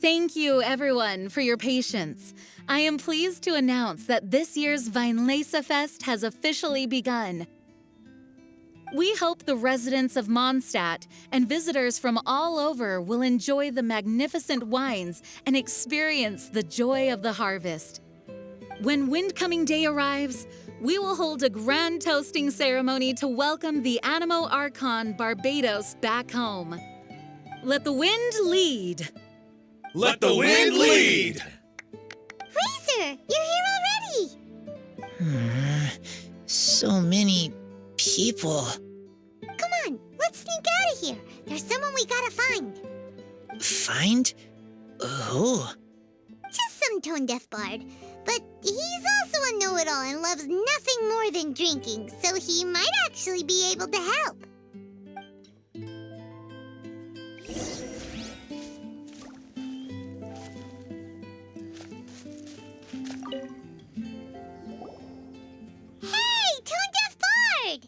Thank you, everyone, for your patience. I am pleased to announce that this year's Weinlese Fest has officially begun. We hope the residents of Mondstadt and visitors from all over will enjoy the magnificent wines and experience the joy of the harvest. When Windcoming Day arrives, we will hold a grand toasting ceremony to welcome the Animo Archon Barbados back home. Let the wind lead. Let the wind lead! Razor, you're here already! So many people. Come on, let's sneak out of here. There's someone we gotta find. Find? Who? Just some tone-deaf bard. But he's also a know-it-all and loves nothing more than drinking, so he might actually be able to help. Hey, tone-deaf bard!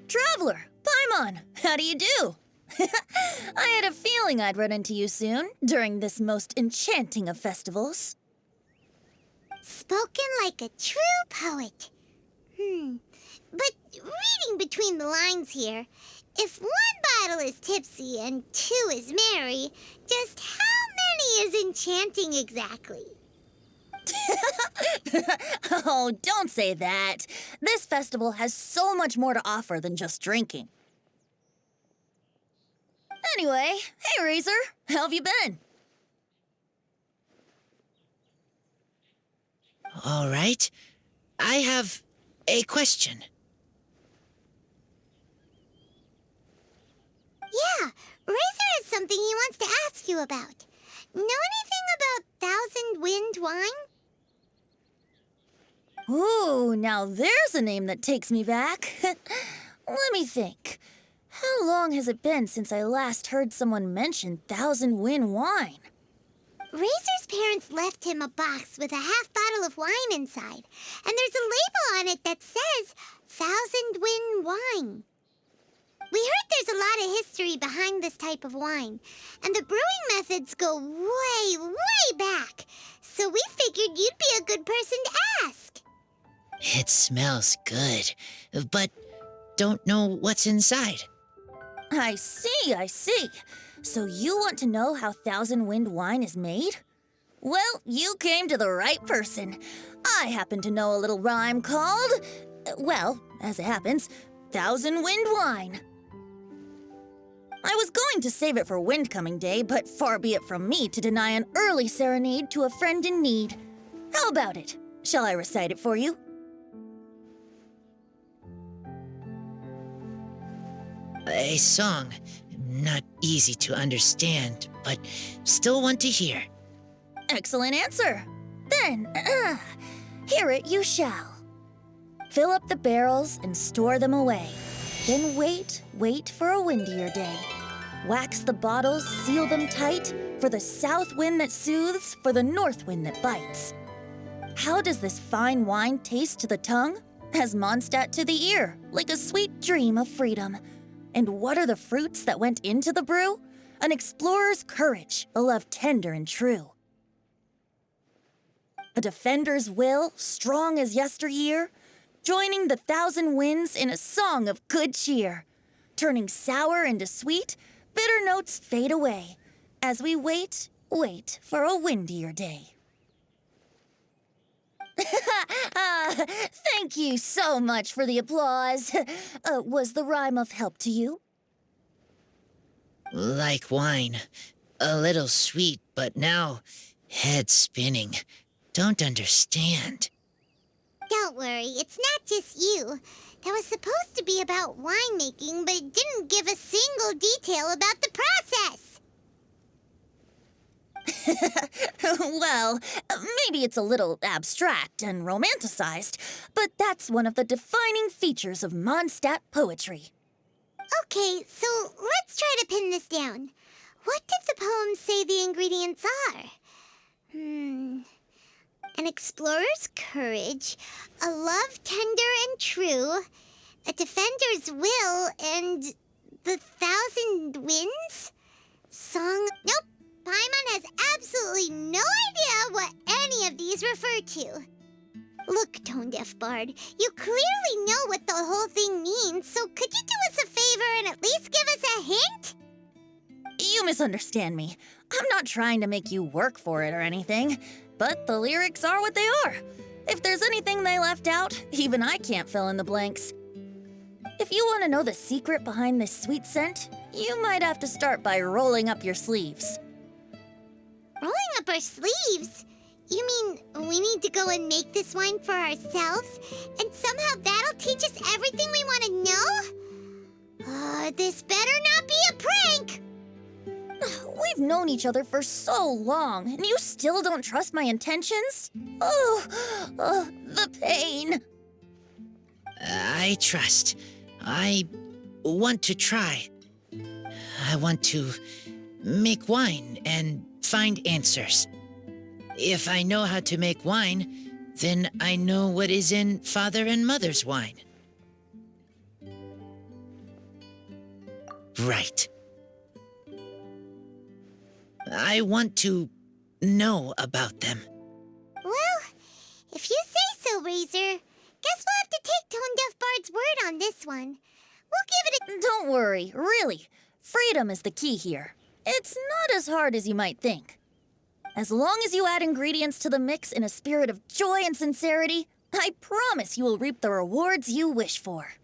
Traveler, Paimon, how do you do? I had a feeling I'd run into you soon, during this most enchanting of festivals. Spoken like a true poet. But reading between the lines here, if one bottle is tipsy and two is merry, just how many is enchanting exactly? Oh, don't say that. This festival has so much more to offer than just drinking. Anyway, hey Razor, how have you been? All right. I have a question. Yeah, Razor has something he wants to ask you about. Know anything about Thousand Wind wine? Ooh, now there's a name that takes me back. Let me think. How long has it been since I last heard someone mention Thousand Wind wine? Razor's parents left him a box with a half bottle of wine inside, and there's a label on it that says Thousand Wind wine. We heard there's a lot of history behind this type of wine, and the brewing methods go way, way back, so we figured you'd be a good person to ask. It smells good, but don't know what's inside. I see. So you want to know how Thousand Wind wine is made? Well, you came to the right person. I happen to know a little rhyme called, well, as it happens, Thousand Wind wine. I was going to save it for Windcoming Day, but far be it from me to deny an early serenade to a friend in need. How about it? Shall I recite it for you? A song. Not easy to understand, but still want to hear. Excellent answer. Then, hear it you shall. Fill up the barrels and store them away. Then wait for a windier day. Wax the bottles, seal them tight, for the south wind that soothes, for the north wind that bites. How does this fine wine taste to the tongue? As Mondstadt to the ear, like a sweet dream of freedom. And what are the fruits that went into the brew? An explorer's courage, a love tender and true. A defender's will, strong as yesteryear, joining the thousand winds in a song of good cheer. Turning sour into sweet, bitter notes fade away, as we wait for a windier day. Thank you so much for the applause. Was the rhyme of help to you? Like wine. A little sweet, but now head spinning. Don't understand. Don't worry, it's not just you. That was supposed to be about winemaking, but it didn't give a single detail about the process. Well, maybe it's a little abstract and romanticized, but that's one of the defining features of Mondstadt poetry. Okay, so let's try to pin this down. What did the poem say the ingredients are? An explorer's courage, a love tender and true, a defender's will, and The Thousand Winds? Song? Nope. Paimon has absolutely no idea what any of these refer to. Look, Tone-Deaf Bard, you clearly know what the whole thing means, so could you do us a favor and at least give us a hint? You misunderstand me. I'm not trying to make you work for it or anything, but the lyrics are what they are. If there's anything they left out, even I can't fill in the blanks. If you want to know the secret behind this sweet scent, you might have to start by rolling up your sleeves. Rolling up our sleeves? You mean we need to go and make this wine for ourselves, and somehow that'll teach us everything we want to know? This better not be a prank! We've known each other for so long, and you still don't trust my intentions? Oh, the pain. I trust. I want to try. I want to make wine and find answers. If I know how to make wine, then I know what is in Father and Mother's wine. Right. I want to know about them. Well, if you say so, Razor, guess we'll have to take Tone-Deaf Bard's word on this one. We'll give it a... Don't worry, really. Freedom is the key here. It's not as hard as you might think. As long as you add ingredients to the mix in a spirit of joy and sincerity, I promise you will reap the rewards you wish for.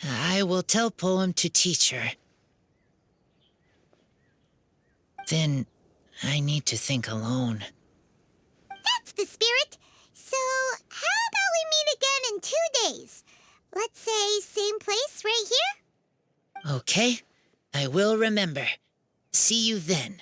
I will tell Poem to teach her. Then I need to think alone. That's the spirit. So, how about we meet again in 2 days? Let's say same place right here? Okay, I will remember. See you then.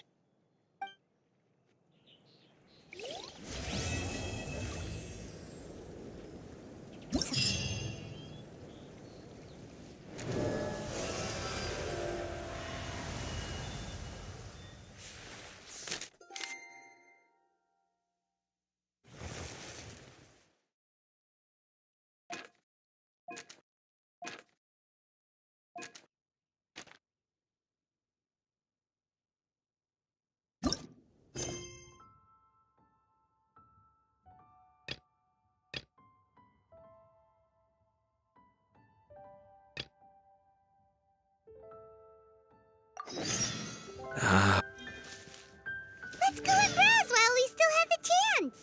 Let's go and browse while we still have the chance.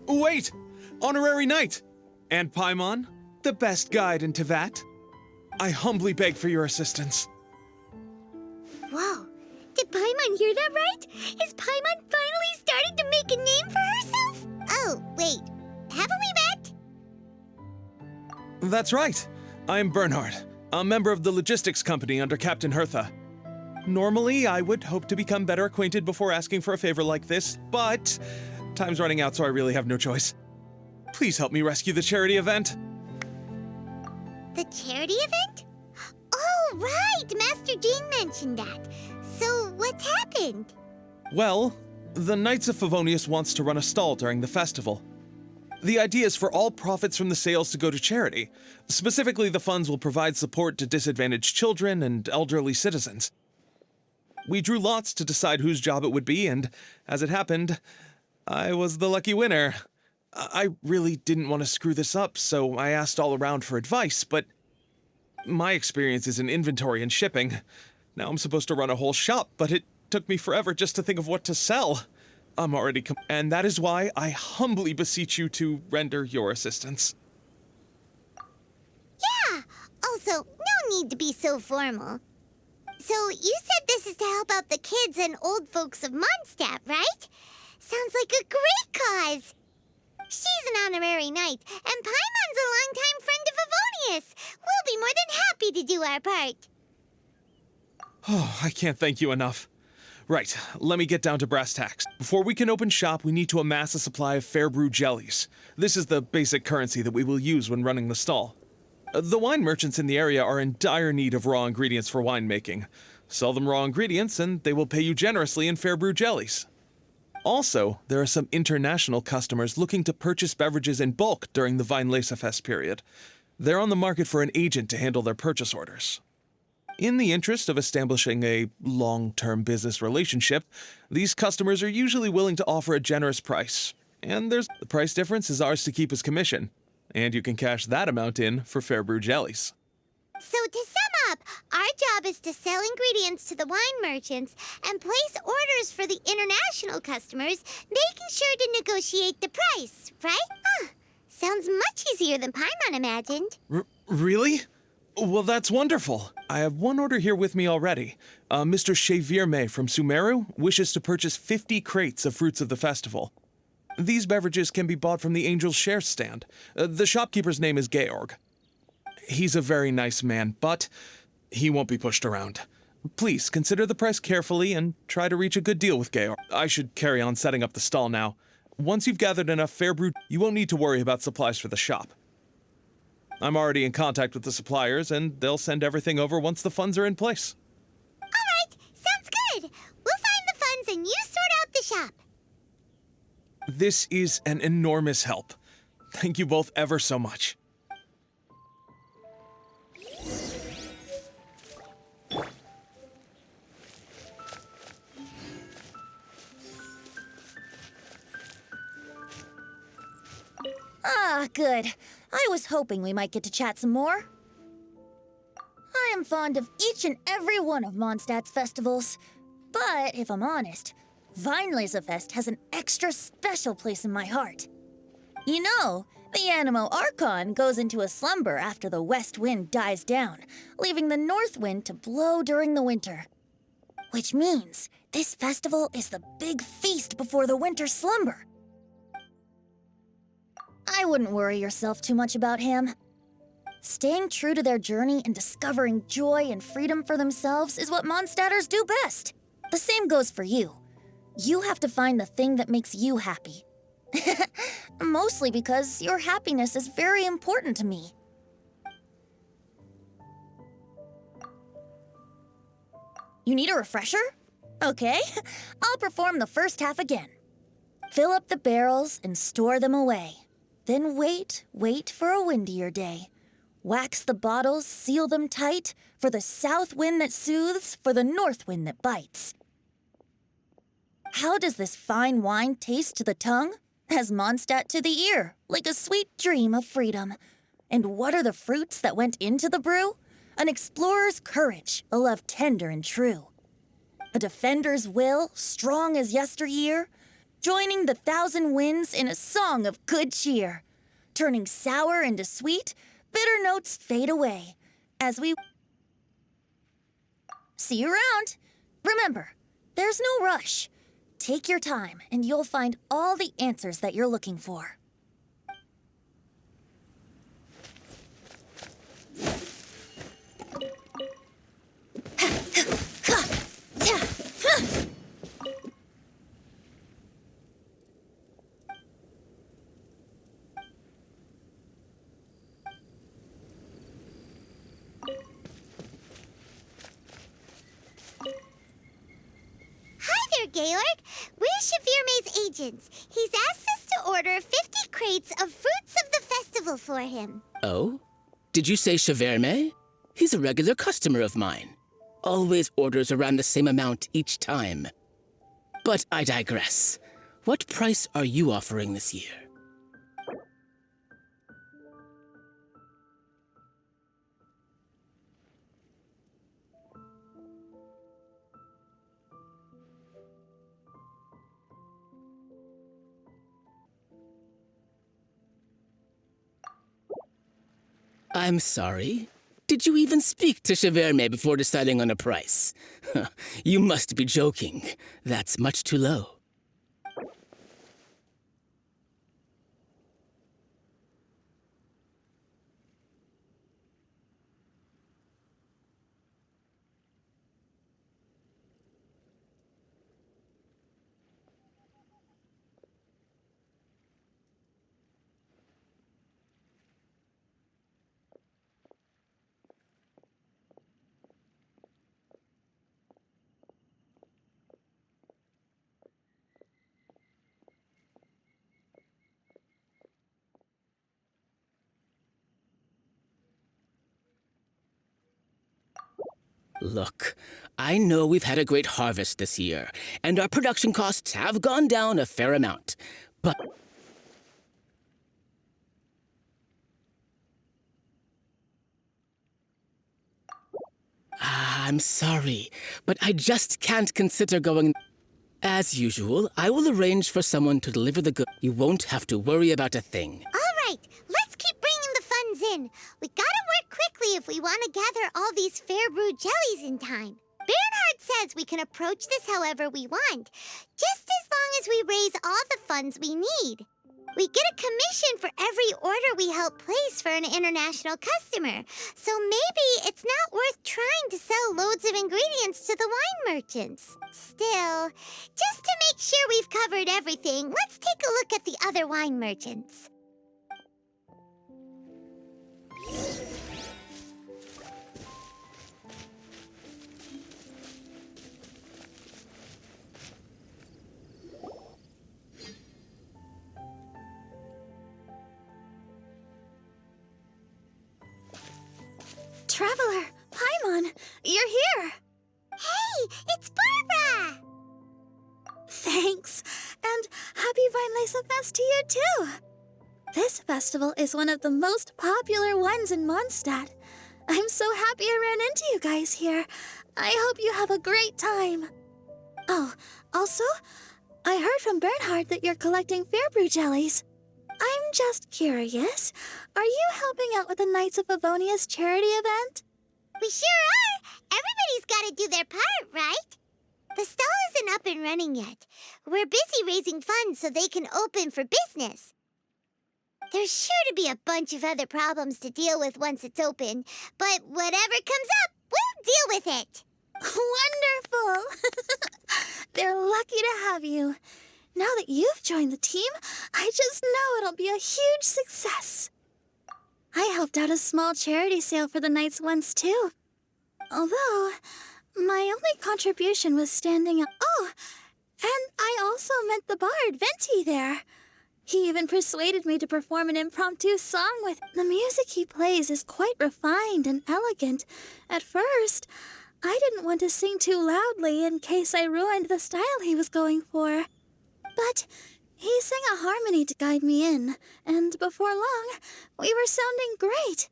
Wait! Honorary Knight! And Paimon, the best guide in Tevat. I humbly beg for your assistance. Whoa, did Paimon hear that right? Is Paimon finally starting to make a name for herself? Oh, wait, haven't we met? That's right. I'm Bernhard, a member of the logistics company under Captain Hertha. Normally, I would hope to become better acquainted before asking for a favor like this, but time's running out, so I really have no choice. Please help me rescue the charity event. The charity event? Oh, right! Master Jean mentioned that. So, what's happened? Well, the Knights of Favonius wants to run a stall during the festival. The idea is for all profits from the sales to go to charity. Specifically, the funds will provide support to disadvantaged children and elderly citizens. We drew lots to decide whose job it would be, and as it happened, I was the lucky winner. I really didn't want to screw this up, so I asked all around for advice, but my experience is in inventory and shipping. Now I'm supposed to run a whole shop, but it took me forever just to think of what to sell. I'm already and that is why I humbly beseech you to render your assistance. Yeah! Also, no need to be so formal. So, you said this is to help out the kids and old folks of Mondstadt, right? Sounds like a great cause! She's an honorary knight, and Paimon's a longtime friend of Favonius. We'll be more than happy to do our part. Oh, I can't thank you enough. Right, let me get down to brass tacks. Before we can open shop, we need to amass a supply of fair brew jellies. This is the basic currency that we will use when running the stall. The wine merchants in the area are in dire need of raw ingredients for winemaking, Sell them raw ingredients, and they will pay you generously in fair brew jellies. Also, there are some international customers looking to purchase beverages in bulk during the Weinlesefest period. They're on the market for an agent to handle their purchase orders. In the interest of establishing a long-term business relationship, these customers are usually willing to offer a generous price. And the price difference is ours to keep as commission. And you can cash that amount in for fair brew jellies. So to sum up, our job is to sell ingredients to the wine merchants and place orders for the international customers, making sure to negotiate the price, right? Sounds much easier than Paimon imagined. Really? Well, that's wonderful. I have one order here with me already. Mr. Chevirme from Sumeru wishes to purchase 50 crates of fruits of the festival. These beverages can be bought from the Angel's Share stand. The shopkeeper's name is Georg. He's a very nice man, but he won't be pushed around. Please consider the price carefully and try to reach a good deal with Georg. I should carry on setting up the stall now. Once you've gathered enough fair brew, you won't need to worry about supplies for the shop. I'm already in contact with the suppliers, and they'll send everything over once the funds are in place. All right, sounds good. We'll find the funds and you sort out the shop. This is an enormous help. Thank you both ever so much. Ah, good. I was hoping we might get to chat some more. I am fond of each and every one of Mondstadt's festivals. But if I'm honest, Weinlesefest has an extra special place in my heart. You know, the Animo Archon goes into a slumber after the west wind dies down, leaving the north wind to blow during the winter. Which means this festival is the big feast before the winter slumber. I wouldn't worry yourself too much about him. Staying true to their journey and discovering joy and freedom for themselves is what Mondstadters do best. The same goes for you. You have to find the thing that makes you happy. Mostly because your happiness is very important to me. You need a refresher? Okay, I'll perform the first half again. Fill up the barrels and store them away. Then wait for a windier day. Wax the bottles, seal them tight, for the south wind that soothes, for the north wind that bites. How does this fine wine taste to the tongue? As Mondstadt to the ear, like a sweet dream of freedom. And what are the fruits that went into the brew? An explorer's courage, a love tender and true. A defender's will, strong as yesteryear, joining the thousand winds in a song of good cheer. Turning sour into sweet, bitter notes fade away as we see you around. Remember, there's no rush. Take your time and you'll find all the answers that you're looking for. Georg, we're Chevirme's agents. He's asked us to order 50 crates of fruits of the festival for him. Oh? Did you say Chevirme? He's a regular customer of mine. Always orders around the same amount each time. But I digress. What price are you offering this year? I'm sorry. Did you even speak to Chevirme before deciding on a price? You must be joking. That's much too low. Look, I know we've had a great harvest this year, and our production costs have gone down a fair amount. But I'm sorry, but I just can't consider going. As usual, I will arrange for someone to deliver the goods. You won't have to worry about a thing. All right, let's keep bringing the funds in. We gotta work quickly if we want to gather all these fair brew jellies in time. Bernhard says we can approach this however we want, just as long as we raise all the funds we need. We get a commission for every order we help place for an international customer, so maybe it's not worth trying to sell loads of ingredients to the wine merchants. Still, just to make sure we've covered everything, let's take a look at the other wine merchants. Traveler, Paimon, you're here. Hey, it's Barbara! Thanks, and happy Weinlese Fest to you too. This festival is one of the most popular ones in Mondstadt. I'm so happy I ran into you guys here. I hope you have a great time. Oh, also, I heard from Bernhard that you're collecting Fairbrew jellies. I'm just curious, are you helping out with the Knights of Favonia's charity event? We sure are! Everybody's gotta do their part, right? The stall isn't up and running yet. We're busy raising funds so they can open for business. There's sure to be a bunch of other problems to deal with once it's open, but whatever comes up, we'll deal with it. Wonderful! They're lucky to have you. Now that you've joined the team, I just know it'll be a huge success. I helped out a small charity sale for the Knights once, too. Although, my only contribution was standing up. Oh, and I also met the bard, Venti, there. He even persuaded me to perform an impromptu song with... The music he plays is quite refined and elegant. At first, I didn't want to sing too loudly in case I ruined the style he was going for. But he sang a harmony to guide me in, and before long, we were sounding great.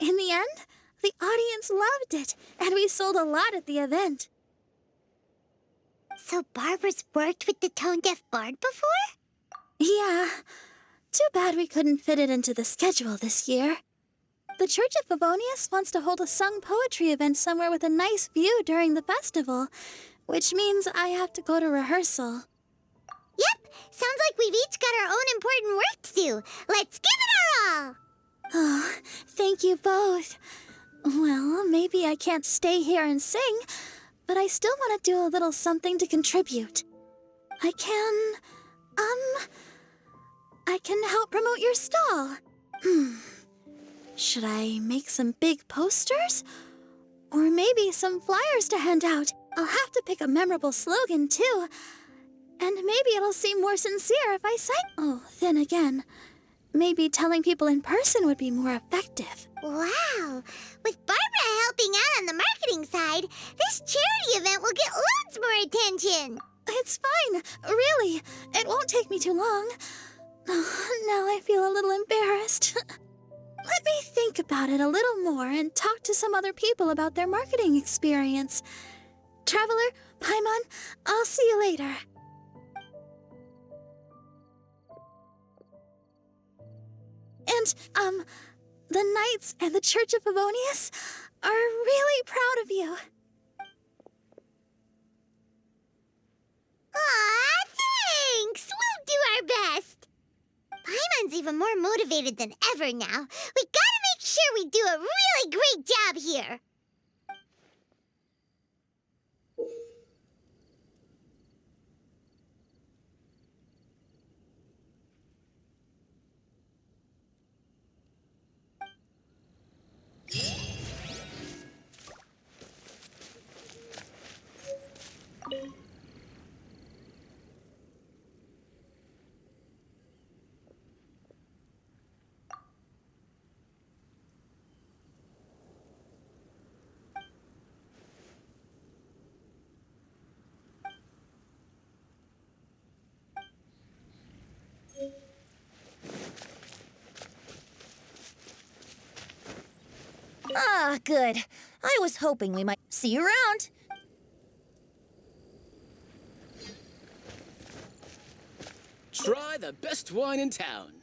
In the end, the audience loved it, and we sold a lot at the event. So Barbara's worked with the tone-deaf bard before? Yeah. Too bad we couldn't fit it into the schedule this year. The Church of Favonius wants to hold a sung poetry event somewhere with a nice view during the festival, which means I have to go to rehearsal. Yep, sounds like we've each got our own important work to do. Let's give it our all! Oh, thank you both. Well, maybe I can't stay here and sing, but I still want to do a little something to contribute. I can help promote your stall. Should I make some big posters? Or maybe some flyers to hand out? I'll have to pick a memorable slogan, too. And maybe it'll seem more sincere if I cite... Oh, then again, maybe telling people in person would be more effective. Wow! With Barbara helping out on the marketing side, this charity event will get loads more attention! It's fine, really. It won't take me too long. Oh, now I feel a little embarrassed. Let me think about it a little more and talk to some other people about their marketing experience. Traveler, Paimon, I'll see you later. And, the Knights and the Church of Favonius are really proud of you. Aw, thanks! We'll do our best! Paimon's even more motivated than ever now. We gotta make sure we do a really great job here! Ah, good. I was hoping we might see you around. Try the best wine in town.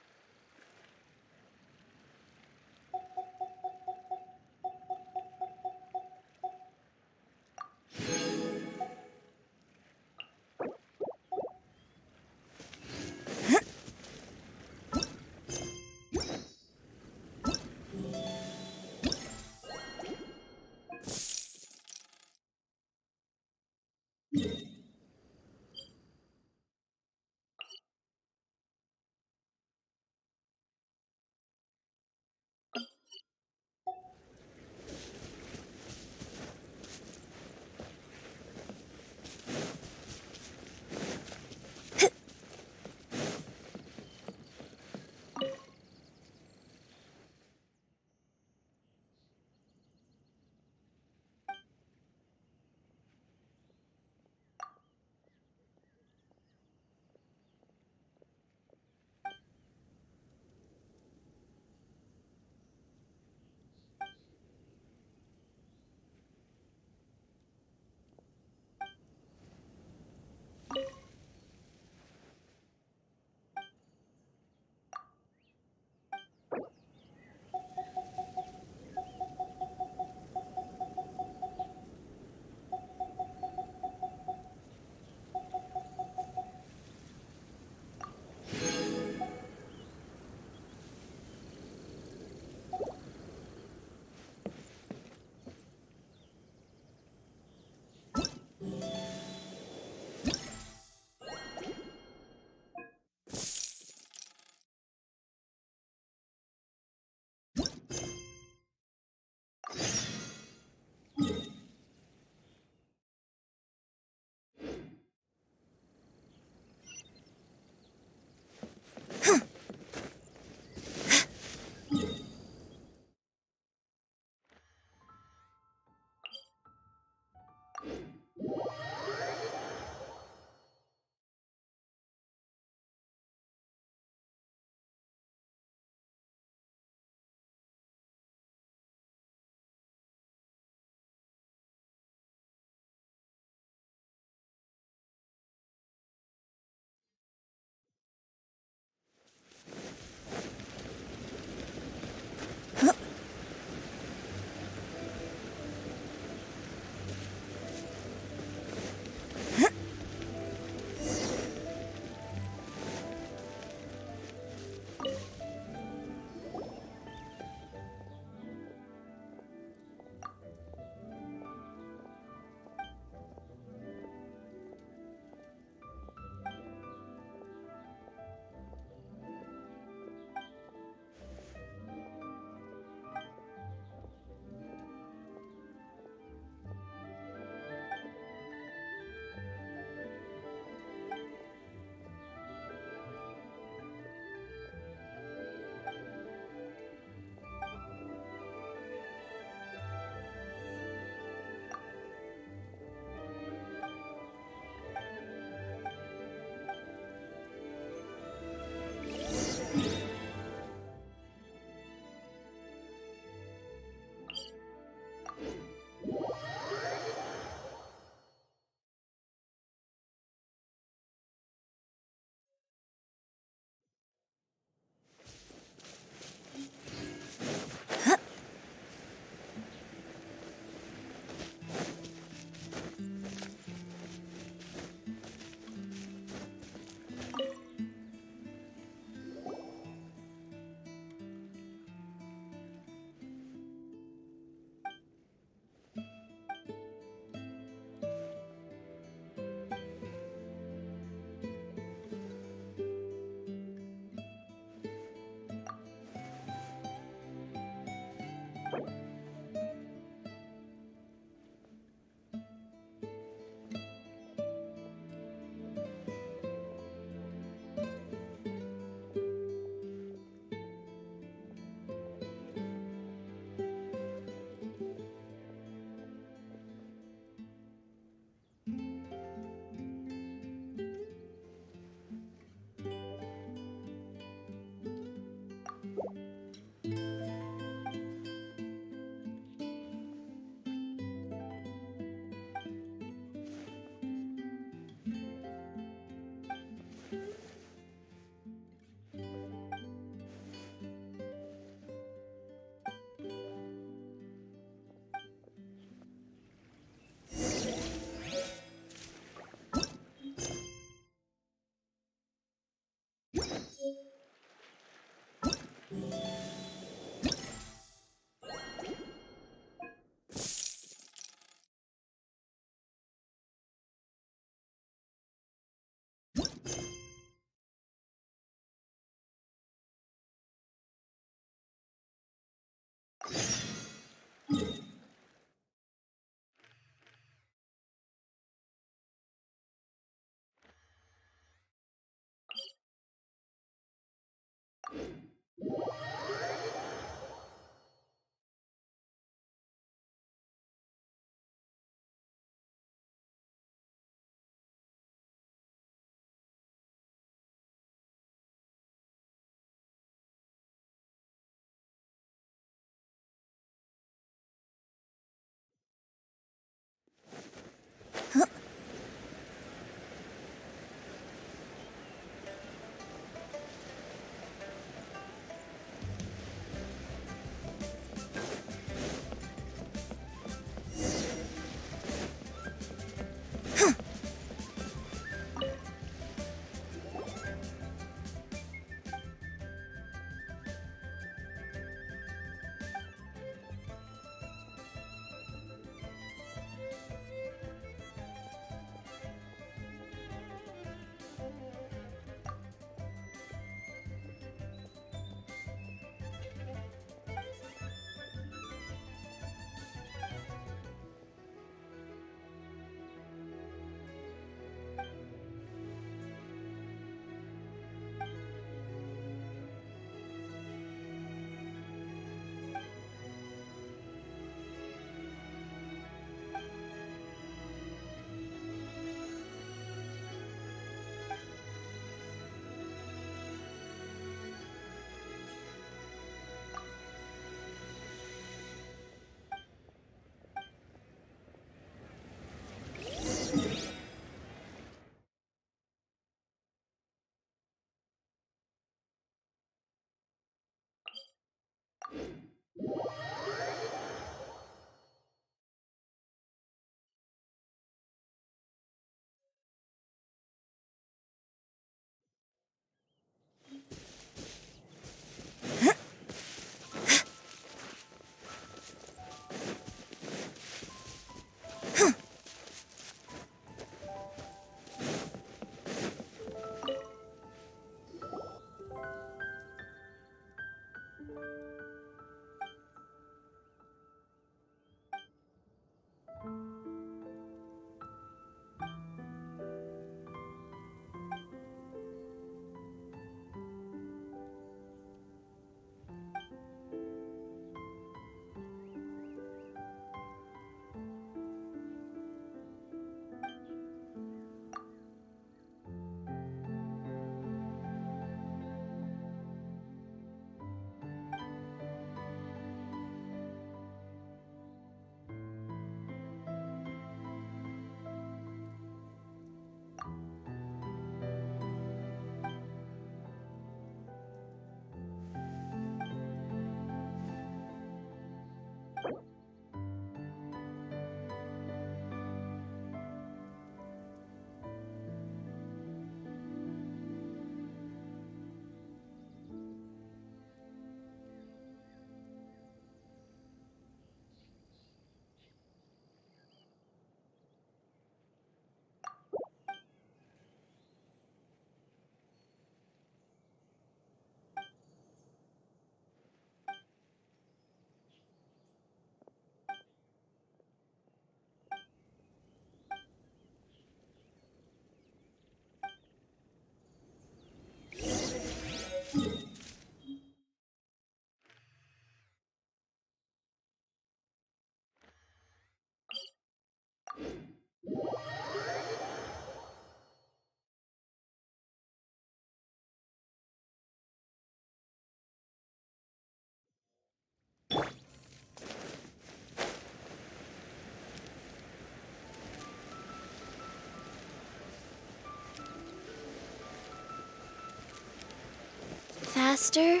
Faster?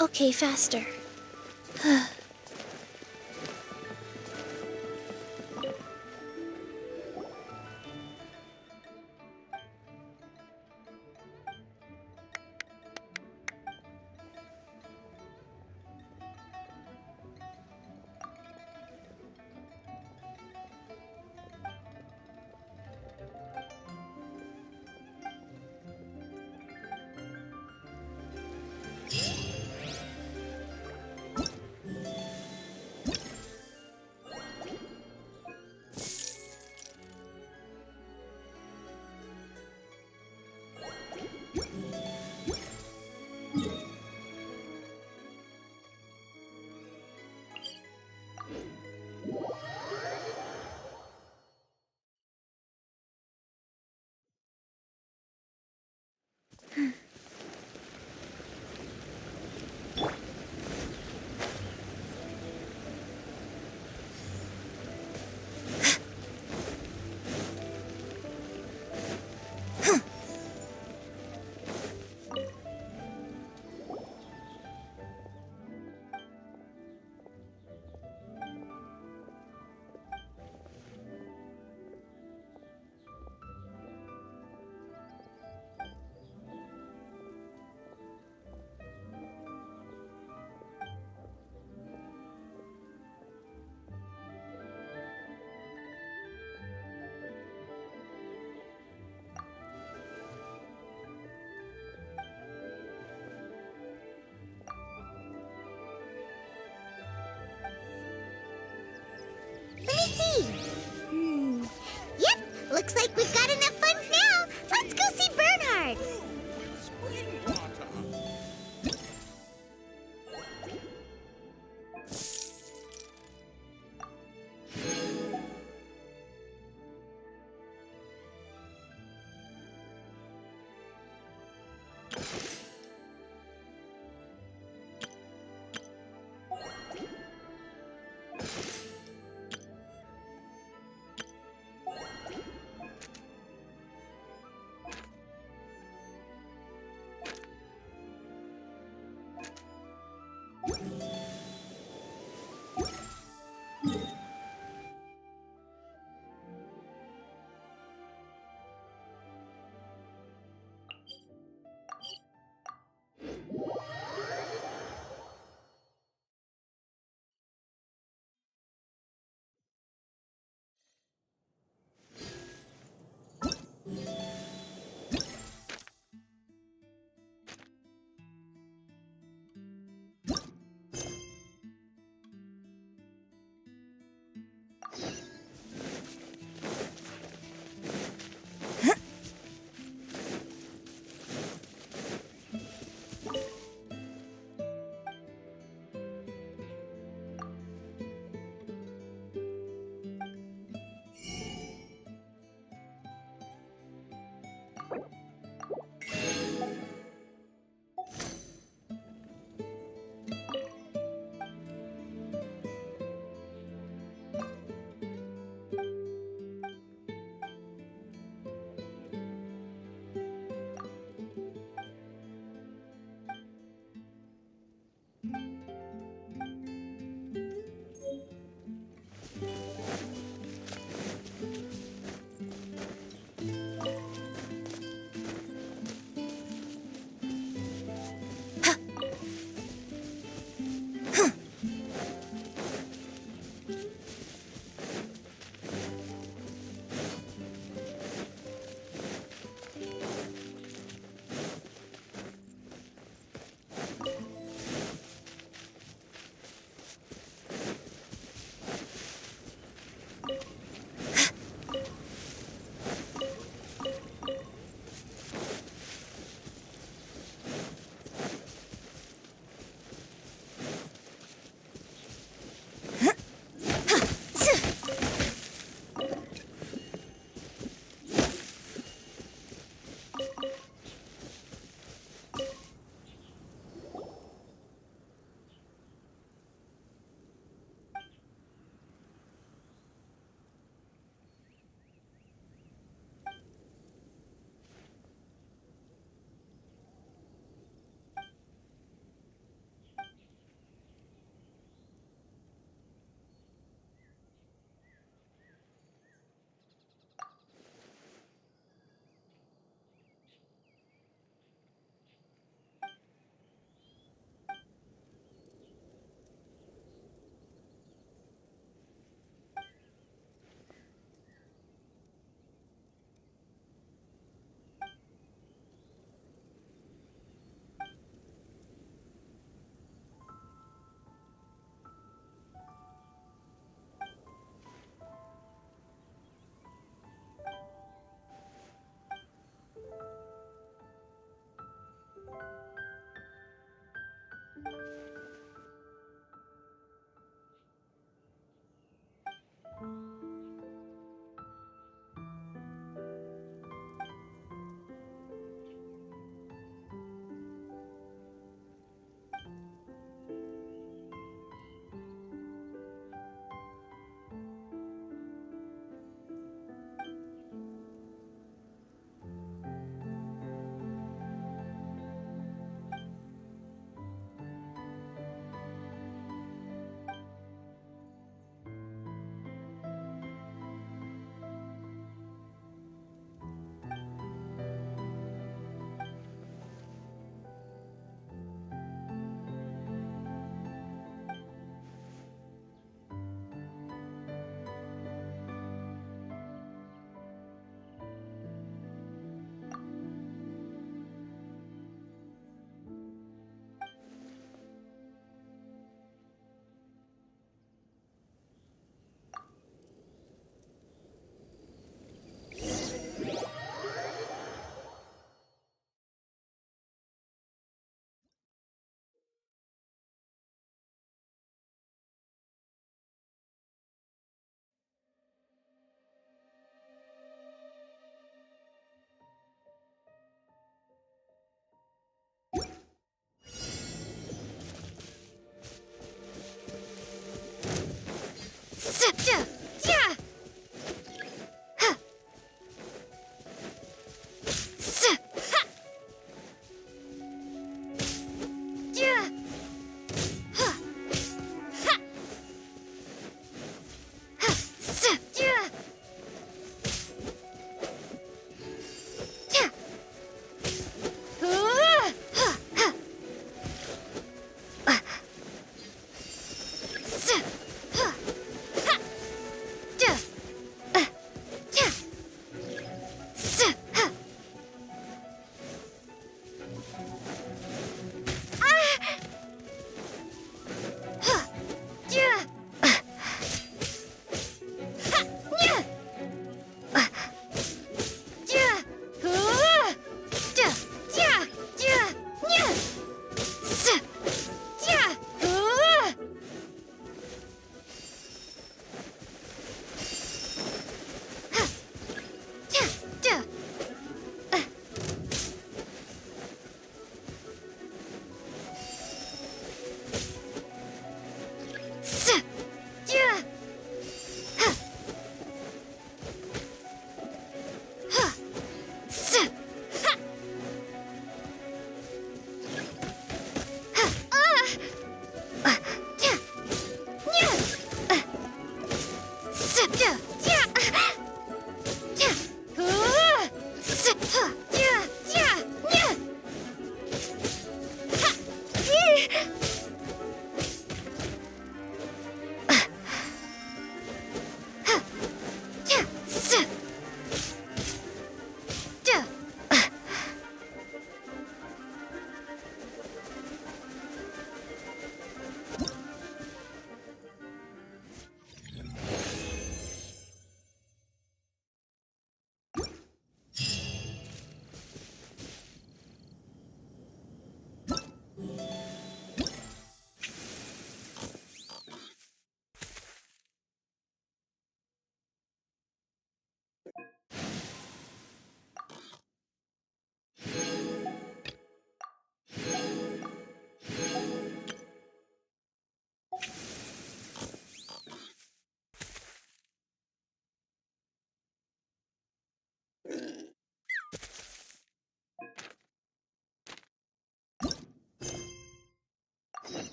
Okay, faster. Looks like we've got enough funds now. Let's go see Bernhard.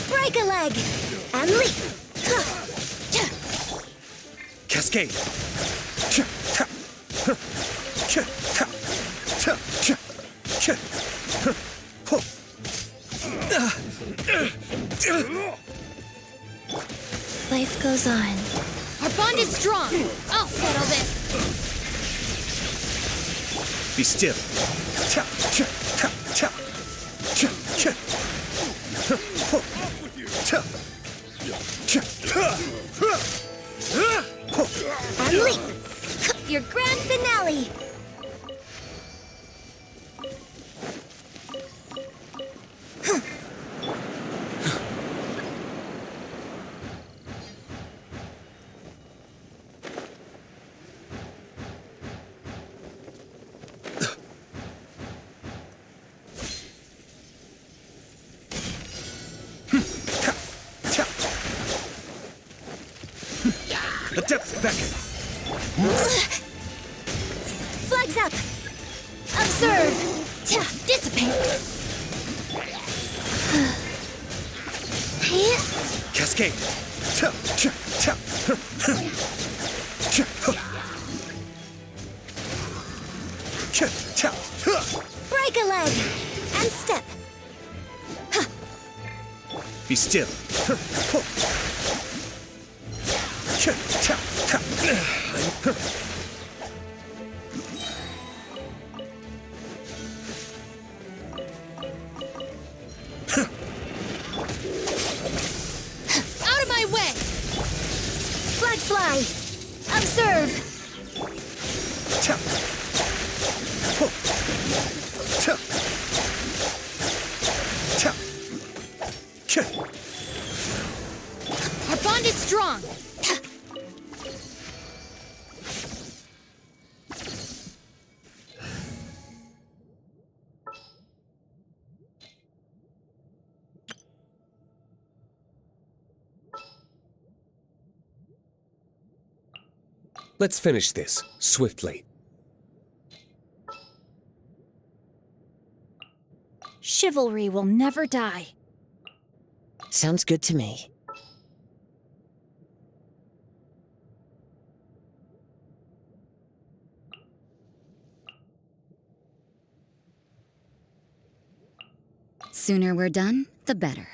Break a leg and leap. Cascade. Life goes on. Our bond is strong. I'll settle this. Be still. And leap. Your grand finale. Adept beckon. Flags up. Observe. Dissipate. Cascade. Break a leg and step. Be still. Out of my way! Flag fly! Observe! Our bond is strong. Let's finish this, swiftly. Chivalry will never die. Sounds good to me. Sooner we're done, the better.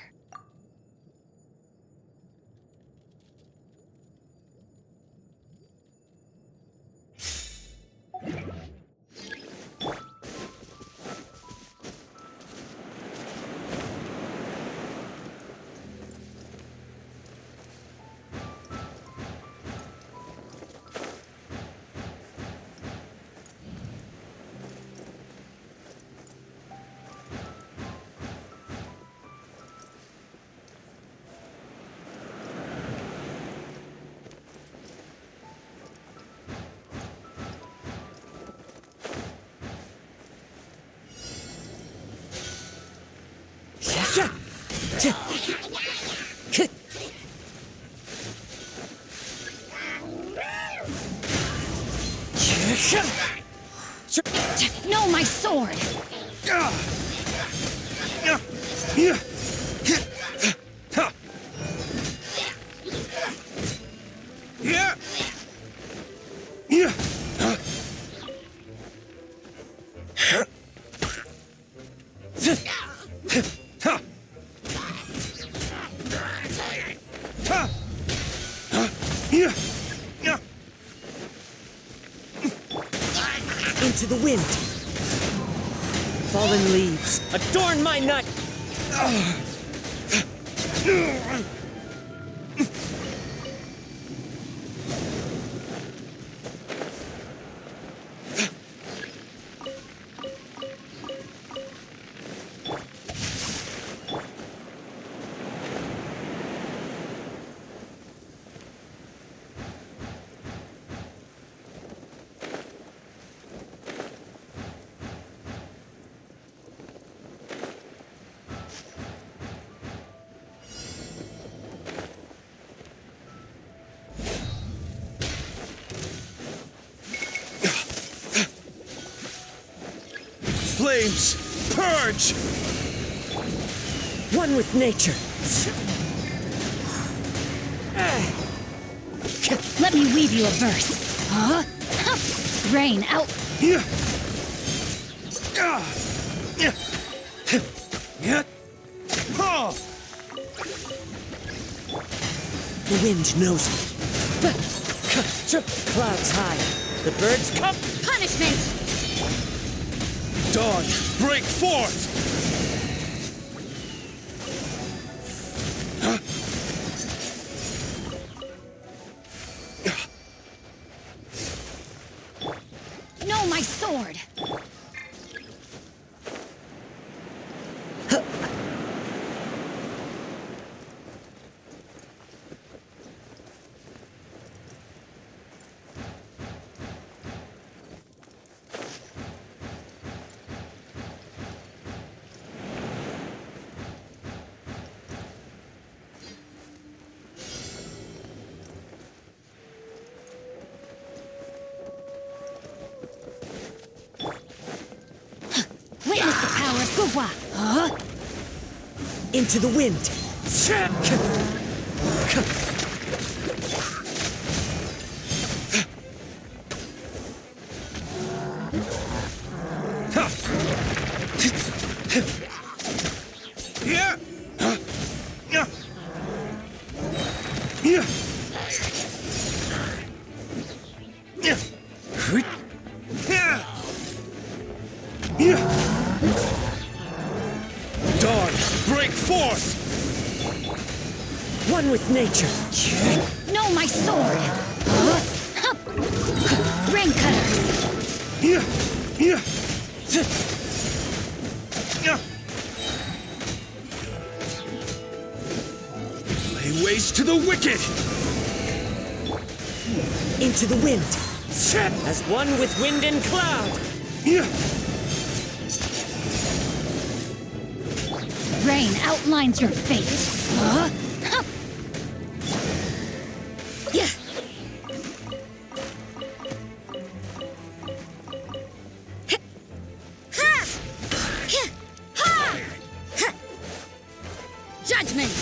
No, my sword! Into the wind. Fallen leaves, adorn my night. Flames, purge! One with nature. Let me weave you a verse. Huh? Rain out. The wind knows me. Clouds high. The birds come. Punishment! Dawn, break forth! No, my sword! Witness the power of Guhua! Huh? Into the wind. Break forth! One with nature. No, my sword! Rain cutter! Yeah, yeah. Lay waste to the wicked! Into the wind. As one with wind and cloud. Yeah. Rain outlines your fate. Yeah. Judgment.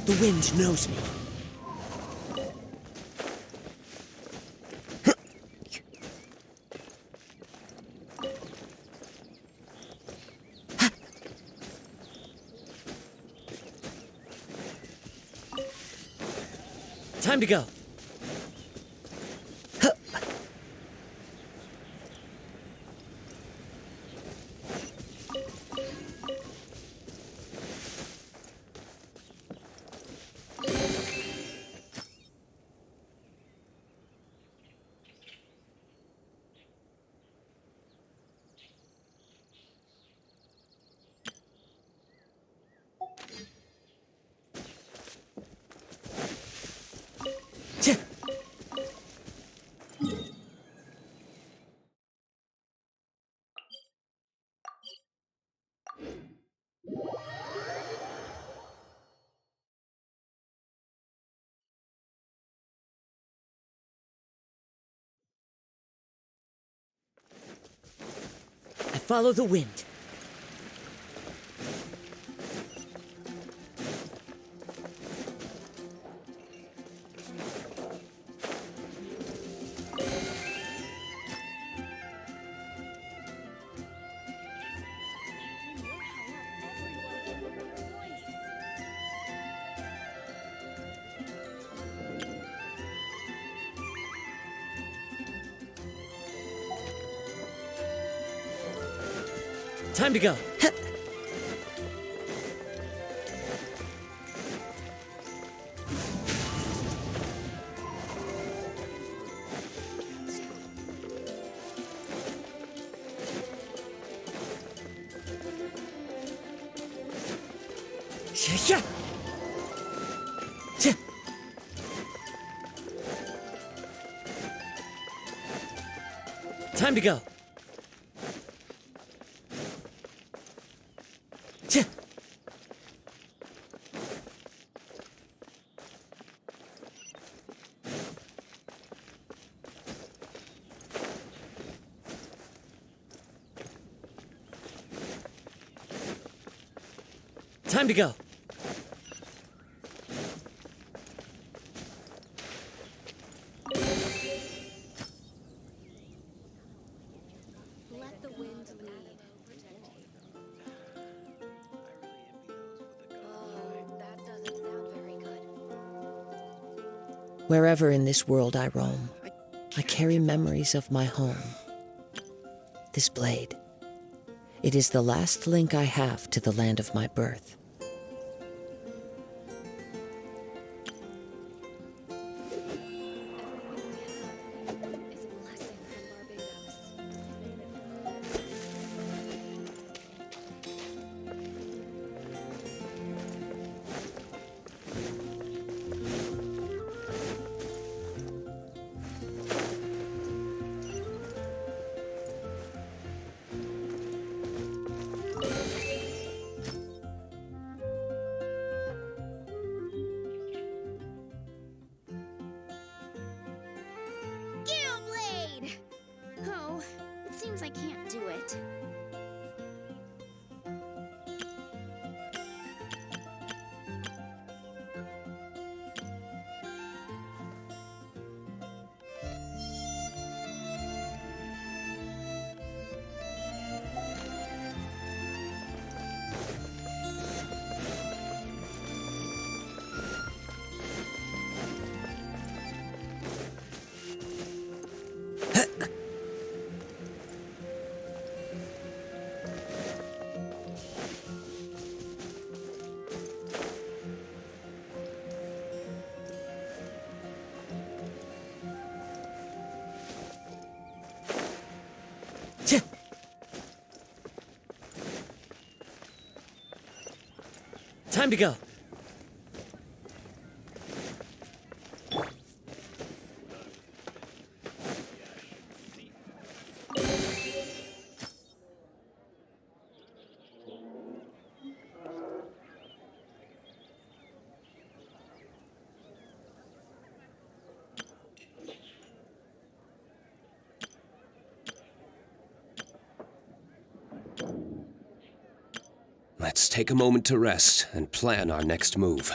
The wind knows me. Time to go. I follow the wind. Time to go. Yeah. Time to go. Time to go. Let the wind lead. Oh, that doesn't sound very good. Wherever in this world I roam, I carry memories of my home. This blade, it is the last link I have to the land of my birth. Is a blessing from Barbados. Blade! Oh, it seems I can't do it. Time to go. Let's take a moment to rest and plan our next move.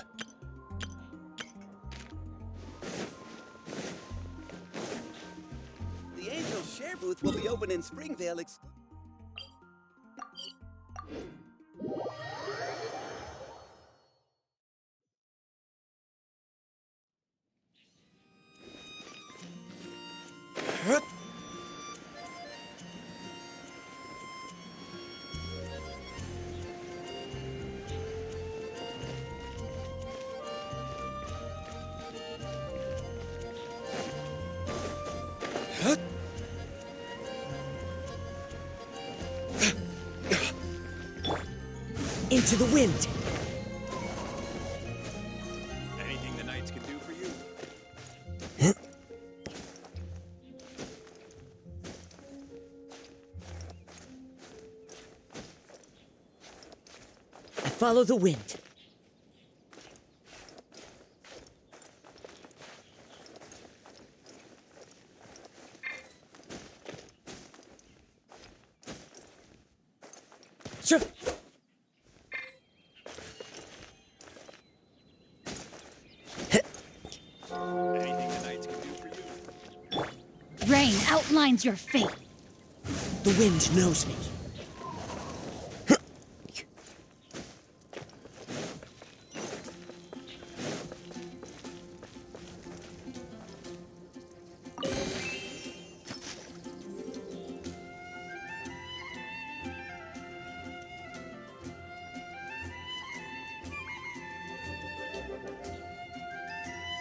booth will be open in Springvale. Into the wind. Anything the knights can do for you? I follow the wind. Sure. Anything the knights can do for you? Rain outlines your fate. The wind knows me.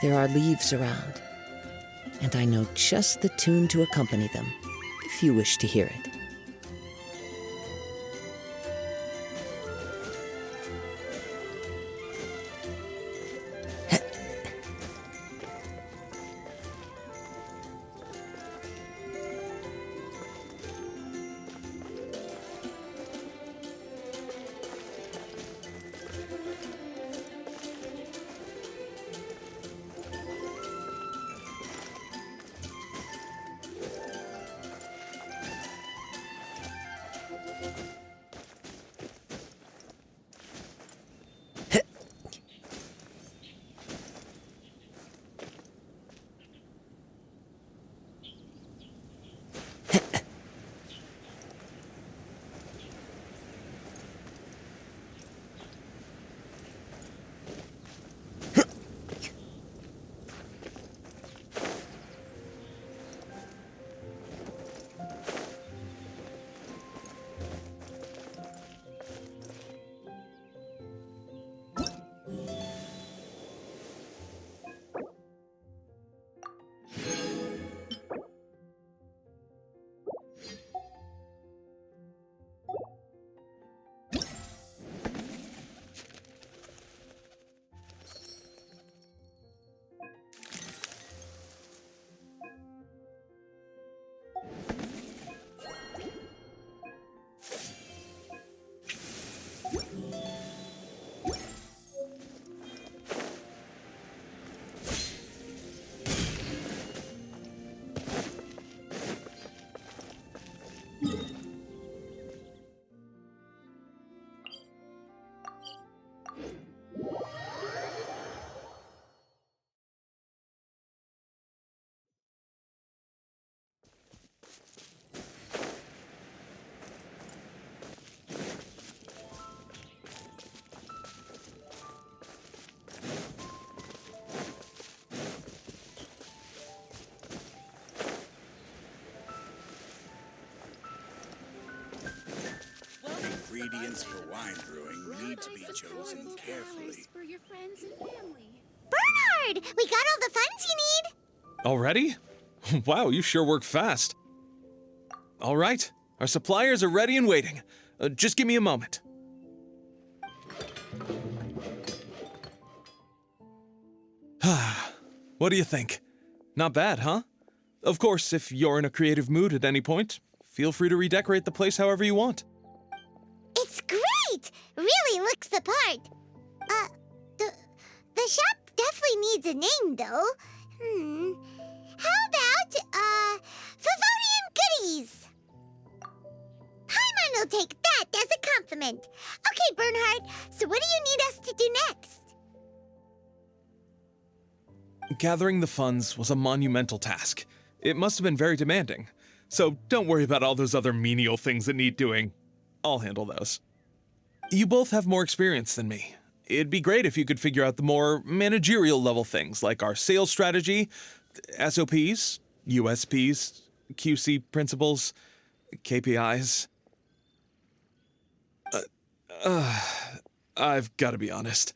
There are leaves around, and I know just the tune to accompany them, if you wish to hear it. Ingredients for wine brewing need to be chosen carefully. For your friends and family. Bernhard, we got all the funds you need. Already? Wow, you sure work fast. All right, our suppliers are ready and waiting. Just give me a moment. What do you think? Not bad, huh? Of course, if you're in a creative mood at any point, feel free to redecorate the place however you want. It's great! Really looks the part. The shop definitely needs a name, though. How about, Favonian Goodies? Paimon will take that as a compliment. Okay, Bernhard, so what do you need us to do next? Gathering the funds was a monumental task. It must have been very demanding. so don't worry about all those other menial things that need doing. I'll handle those. You both have more experience than me. It'd be great if you could figure out the more managerial level things, like our sales strategy, SOPs, USPs, QC principles, KPIs. I've got to be honest.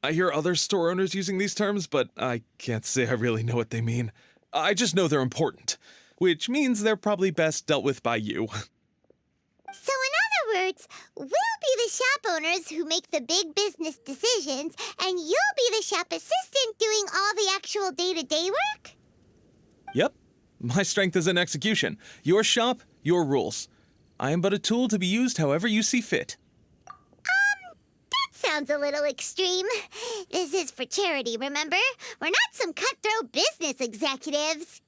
I hear other store owners using these terms, but I can't say I really know what they mean. I just know they're important, which means they're probably best dealt with by you. So in other words, we'll be the shop owners who make the big business decisions, and you'll be the shop assistant doing all the actual day-to-day work? Yep. My strength is in execution. Your shop, your rules. I am but a tool to be used however you see fit. That sounds a little extreme. This is for charity, remember? We're not some cutthroat business executives.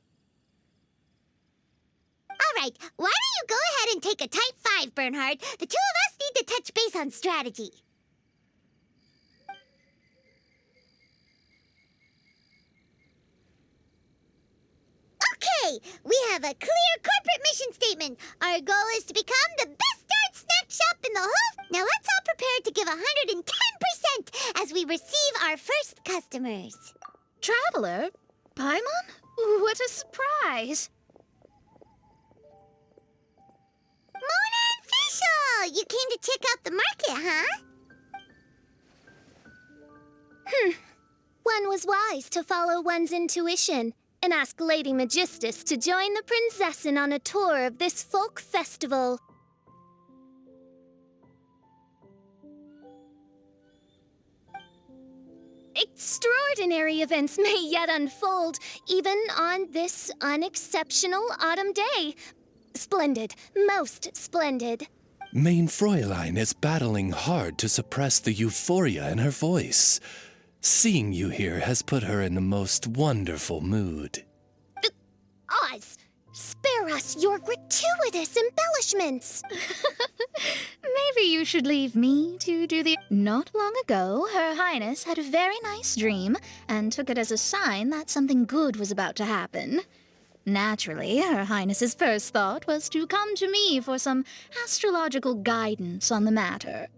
All right, why don't you go ahead and take a type 5, Bernhard? The two of us need to touch base on strategy. Okay, we have a clear corporate mission statement. Our goal is to become the best darn snack shop in the whole... Now let's all prepare to give 110% as we receive our first customers. Traveler? Paimon? What a surprise! Mona and Fischl! You came to check out the market, huh? One was wise to follow one's intuition and ask Lady Magistus to join the Prinzessin on a tour of this folk festival. Extraordinary events may yet unfold, even on this unexceptional autumn day. Splendid, most splendid. Mein Fräulein is battling hard to suppress the euphoria in her voice. Seeing you here has put her in the most wonderful mood. Oz, spare us your gratuitous embellishments. Maybe you should leave me to do the... Not long ago, Her Highness had a very nice dream and took it as a sign that something good was about to happen. Naturally, Her Highness's first thought was to come to me for some astrological guidance on the matter.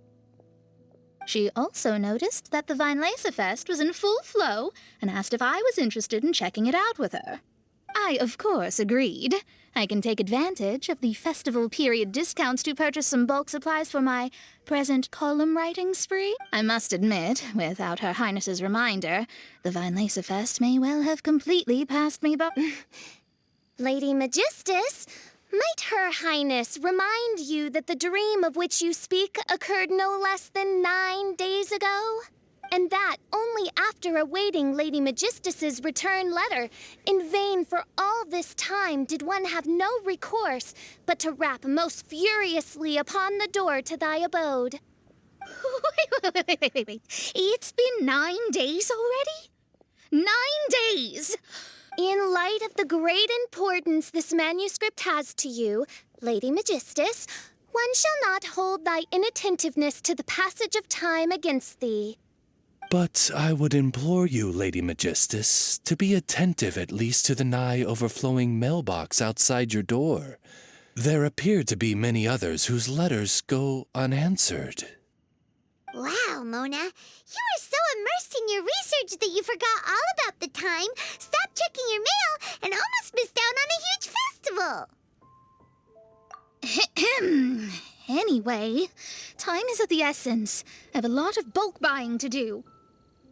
She also noticed that the Weinlesefest was in full flow and asked if I was interested in checking it out with her. I, of course, agreed. I can take advantage of the festival period discounts to purchase some bulk supplies for my present column writing spree. I must admit, without Her Highness's reminder, the Weinlesefest may well have completely passed me by. Lady Magistus, might Her Highness remind you that the dream of which you speak occurred no less than 9 days ago? And that only after awaiting Lady Magistus's return letter. In vain for all this time did one have no recourse but to rap most furiously upon the door to thy abode. Wait. It's been 9 days already? 9 days! In light of the great importance this manuscript has to you, Lady Magistus, one shall not hold thy inattentiveness to the passage of time against thee. But I would implore you, Lady Magistus, to be attentive at least to the nigh overflowing mailbox outside your door. There appear to be many others whose letters go unanswered. Wow, Mona. You were so immersed in your research that you forgot all about the time, stopped checking your mail, and almost missed out on a huge festival. Anyway, time is of the essence. I have a lot of bulk buying to do.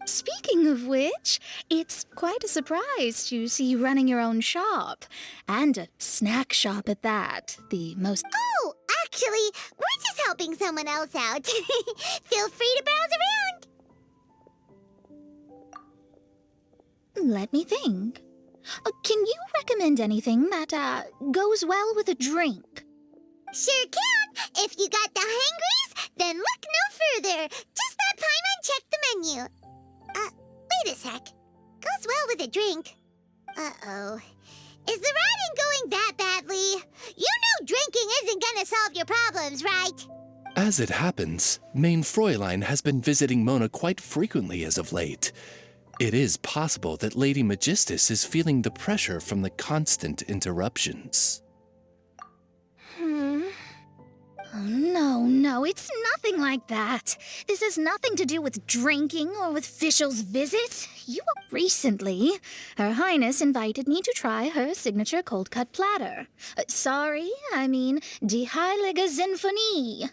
Speaking of which, it's quite a surprise to see you running your own shop. And a snack shop at that. The most... Oh, actually, we're just helping someone else out. Feel free to browse around. Let me think. Can you recommend anything that, goes well with a drink? Sure can. If you got the hangries, then look no further. Just let Paimon check the menu. Wait a sec. Goes well with a drink. Uh-oh. Is the writing going that badly? You know drinking isn't gonna solve your problems, right? As it happens, Mein Fräulein has been visiting Mona quite frequently as of late. It is possible that Lady Magistus is feeling the pressure from the constant interruptions. No, it's nothing like that. This has nothing to do with drinking or with Fischl's visit. Recently, Her Highness invited me to try her signature cold-cut platter. I mean Die Heilige Sinfonie.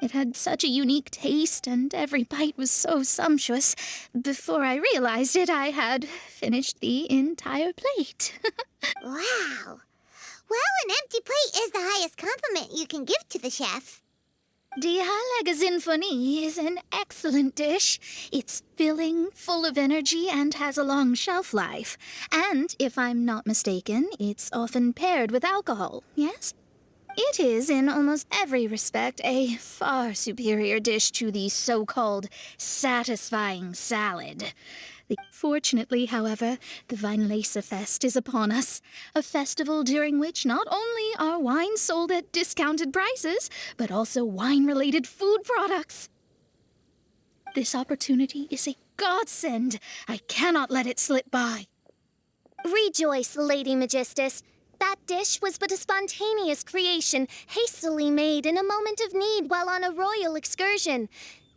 It had such a unique taste, and every bite was so sumptuous. Before I realized it, I had finished the entire plate. Wow. Well, an empty plate is the highest compliment you can give to the chef. Die Heilige Sinfonie is an excellent dish. It's filling, full of energy, and has a long shelf life. And, if I'm not mistaken, it's often paired with alcohol, yes? It is, in almost every respect, a far superior dish to the so-called satisfying salad. Fortunately, however, the Weinlesefest is upon us, a festival during which not only are wines sold at discounted prices, but also wine-related food products. This opportunity is a godsend. I cannot let it slip by. Rejoice, Lady Magistus. That dish was but a spontaneous creation, hastily made in a moment of need while on a royal excursion.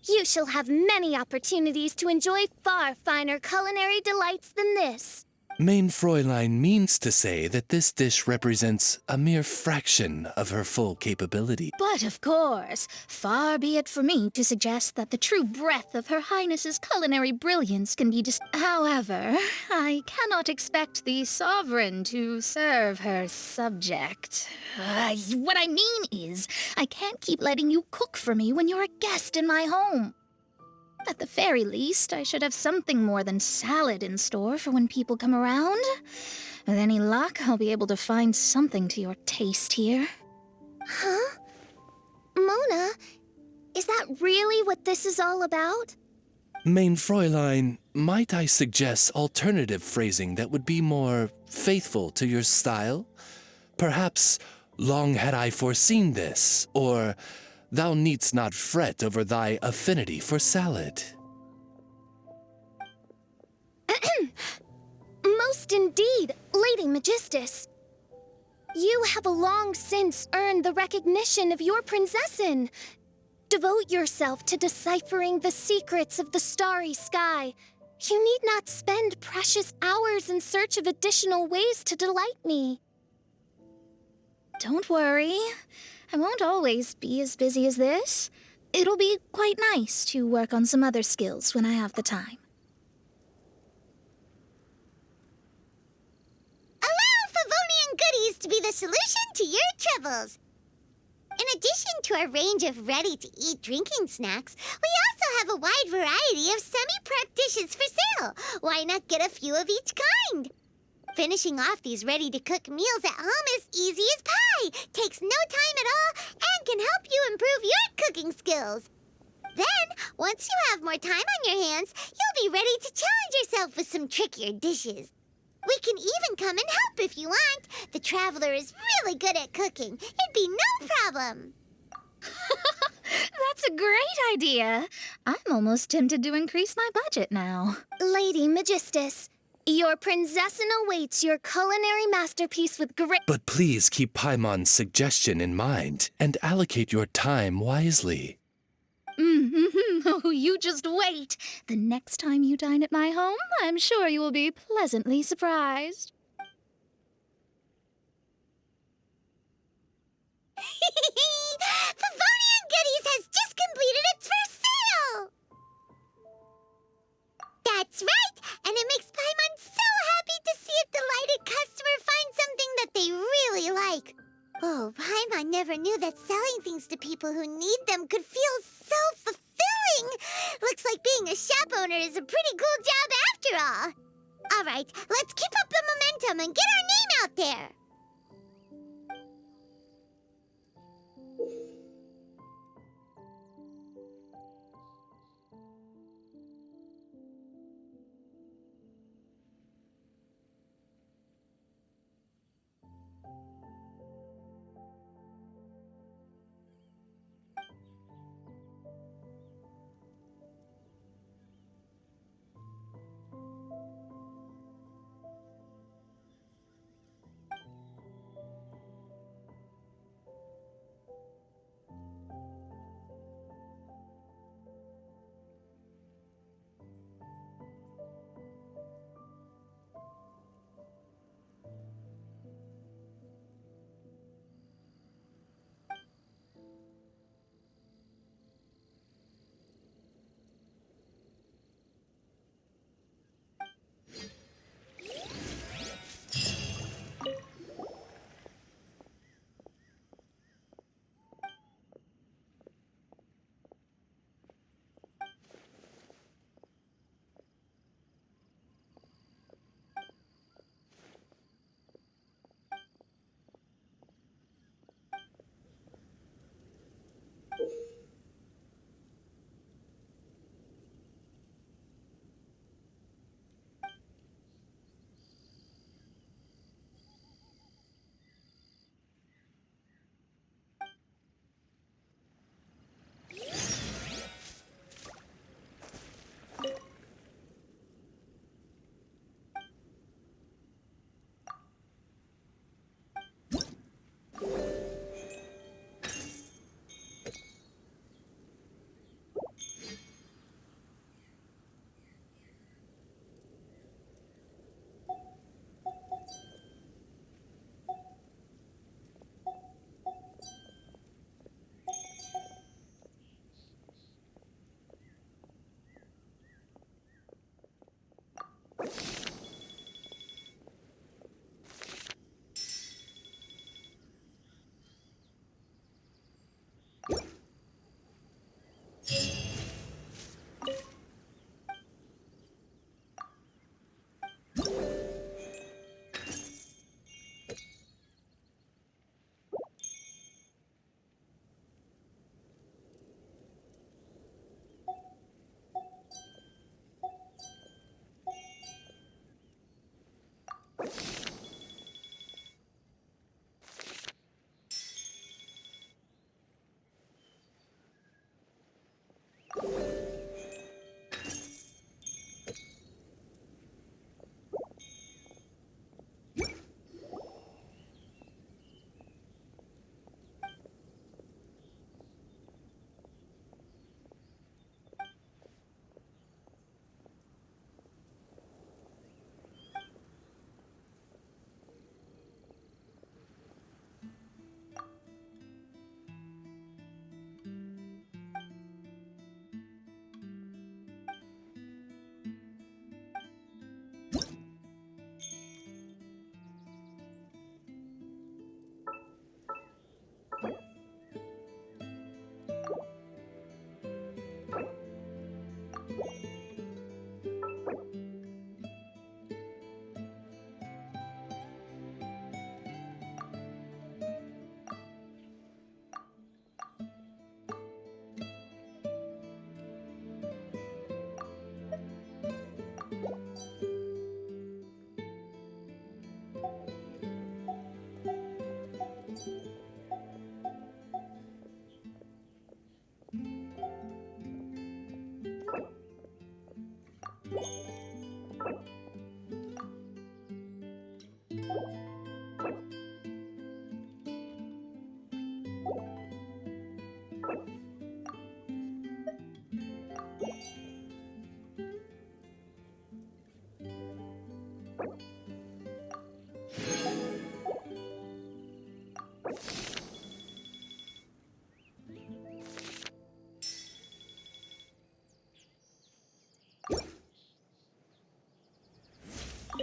You shall have many opportunities to enjoy far finer culinary delights than this. Mein Fräulein means to say that this dish represents a mere fraction of her full capability. But of course, far be it for me to suggest that the true breadth of Her Highness's culinary brilliance can be However, I cannot expect the sovereign to serve her subject. What I mean is, I can't keep letting you cook for me when you're a guest in my home. At the very least, I should have something more than salad in store for when people come around. With any luck, I'll be able to find something to your taste here. Huh? Mona, is that really what this is all about? Mein Fräulein, might I suggest alternative phrasing that would be more faithful to your style? Perhaps, long had I foreseen this, or thou needst not fret over thy affinity for salad. Most indeed, Lady Magistus. You have long since earned the recognition of your prinzessin. Devote yourself to deciphering the secrets of the starry sky. You need not spend precious hours in search of additional ways to delight me. Don't worry. I won't always be as busy as this. It'll be quite nice to work on some other skills when I have the time. Allow Favonian goodies to be the solution to your troubles. In addition to our range of ready-to-eat drinking snacks, we also have a wide variety of semi-prep dishes for sale. Why not get a few of each kind? Finishing off these ready-to-cook meals at home is easy as pie, takes no time at all, and can help you improve your cooking skills. Then, once you have more time on your hands, you'll be ready to challenge yourself with some trickier dishes. We can even come and help if you want. The Traveler is really good at cooking. It'd be no problem. That's a great idea. I'm almost tempted to increase my budget now. Lady Magistus, your prinzessin awaits your culinary masterpiece with great... But please keep Paimon's suggestion in mind and allocate your time wisely. Oh, you just wait. The next time you dine at my home, I'm sure you will be pleasantly surprised. Favonian Goodies has just completed its first sale! That's right, and it makes Paimon so happy to see a delighted customer find something that they really like. Oh, Paimon never knew that selling things to people who need them could feel so fulfilling. Looks like being a shop owner is a pretty cool job after all. All right, let's keep up the momentum and get our name out there.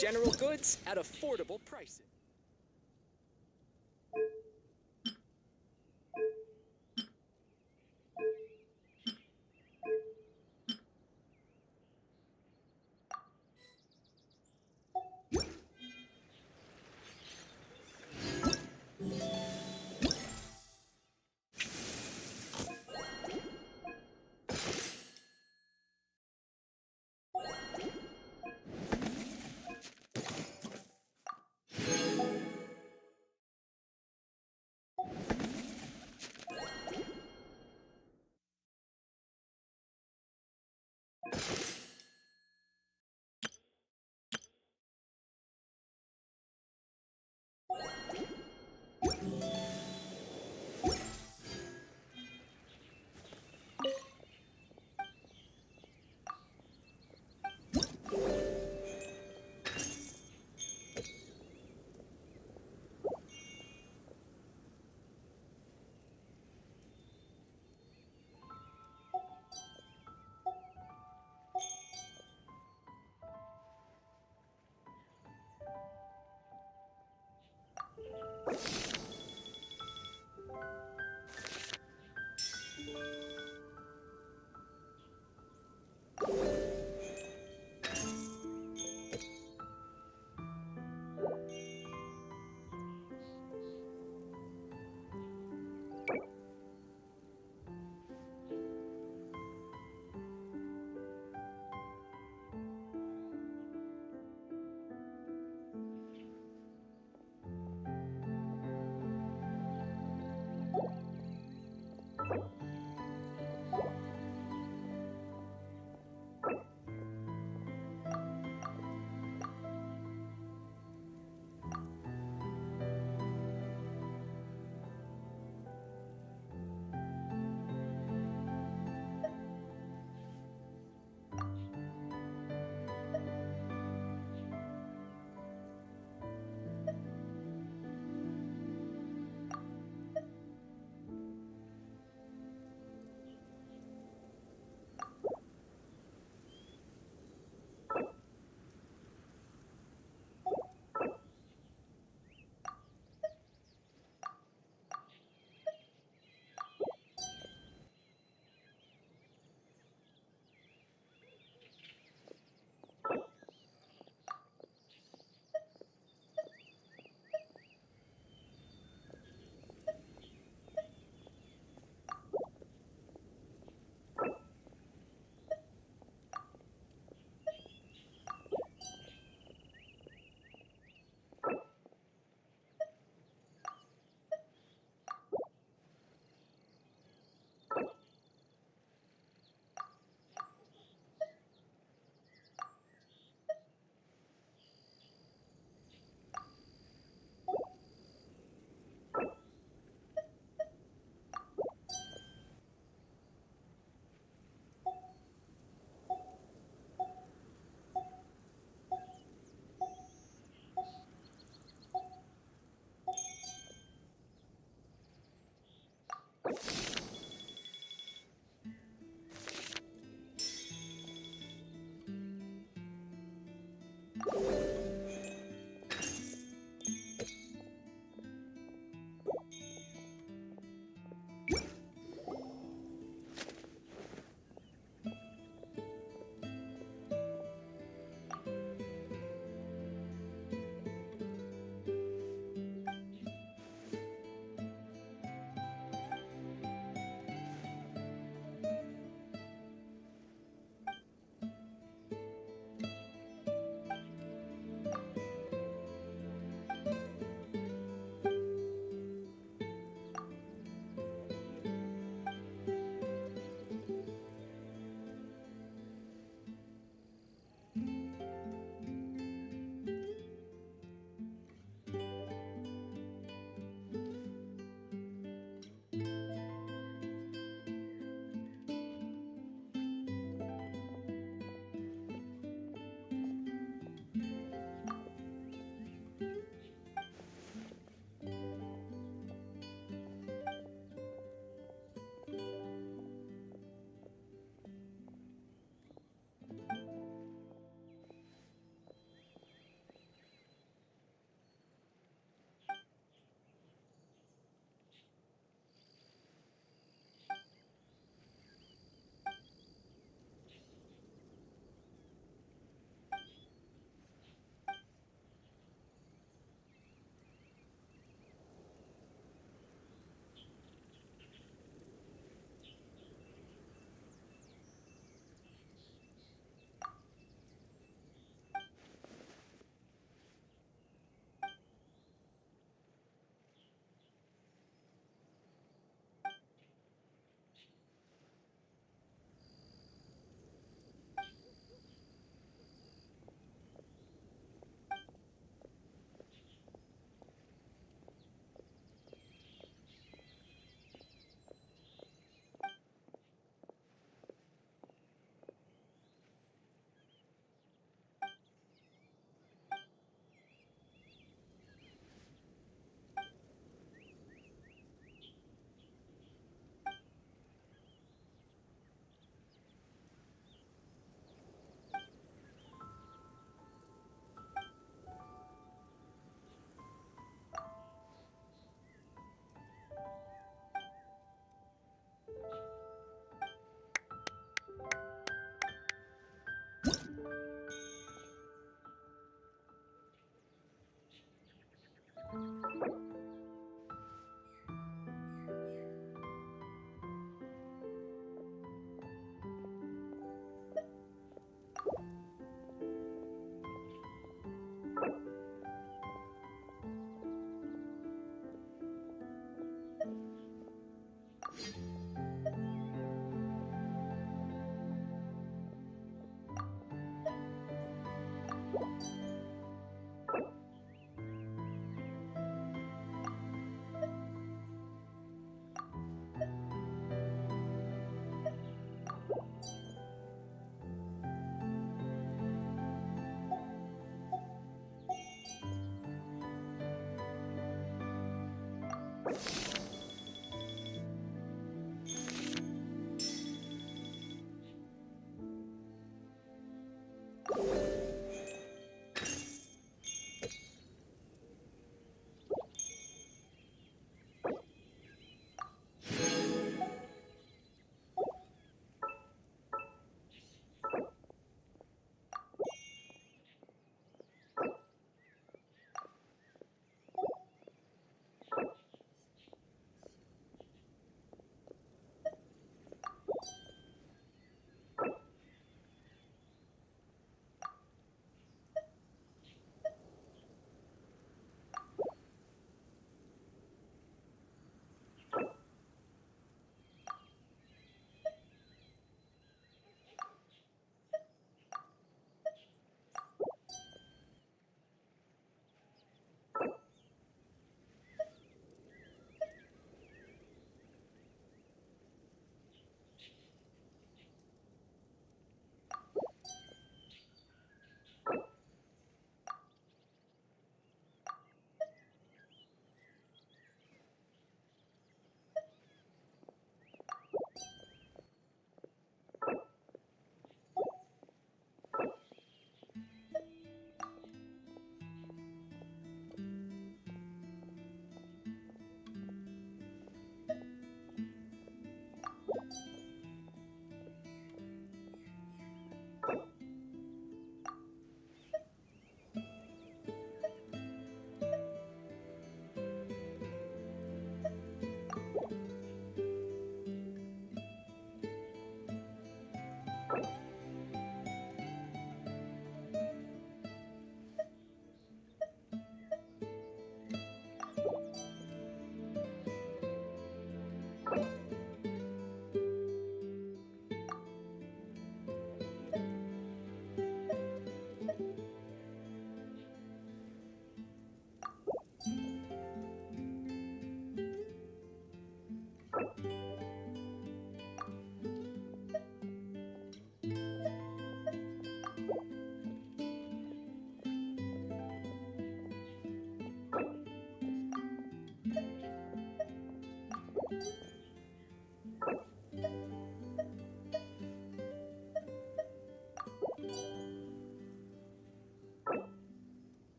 General goods at affordable prices.